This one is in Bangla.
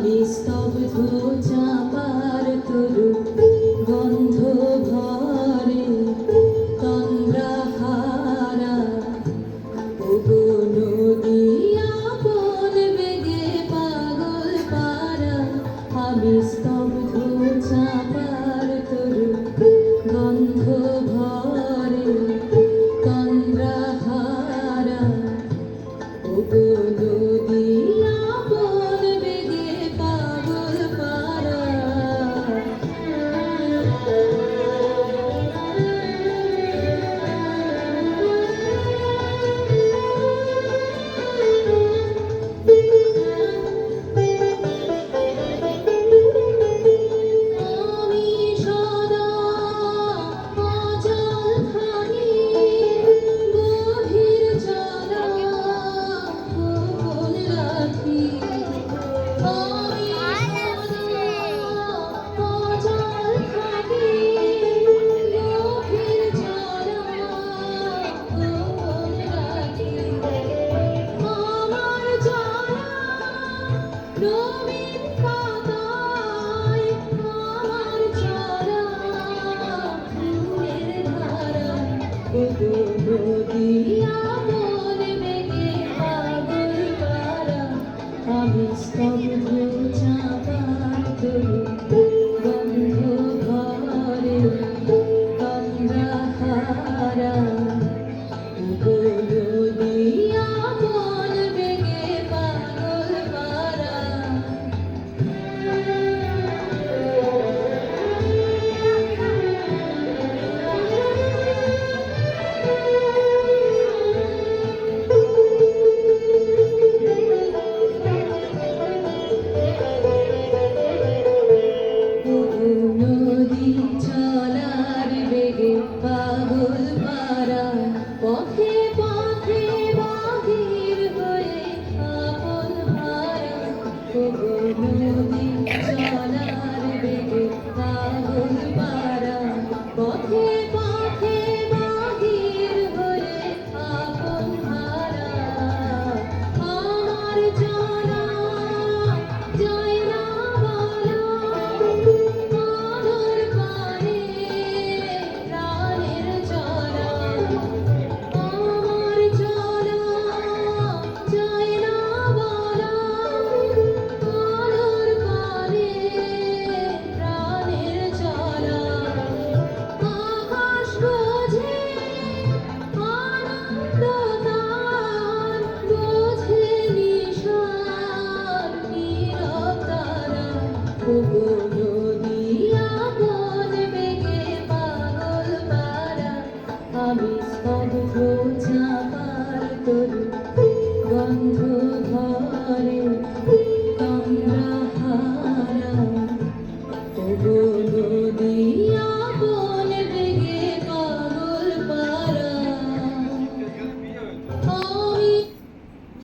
আমি স্তব্ধ চাপার তরু গন্ধ ভরে তন্দ্রাহারা ওগো নদী আপন বেগে পাগল পারা আমি স্তব্ধ চাপার তরু গন্ধ ভরে তন্দ্রাহারা ওগো নদী আপন বেগে পাগল পারা আমি সদা অচল থাকি গভীর জলা গোপন রাখি আমি সদা অচল থাকি গভীর জলা গোপন রাখি আমার জলা নবীন পাতায় আমার চলা ফুলের ধারা ওগো নদী আপন বেগে পাগল পারা আমি স্তব্ধ চাপার তরু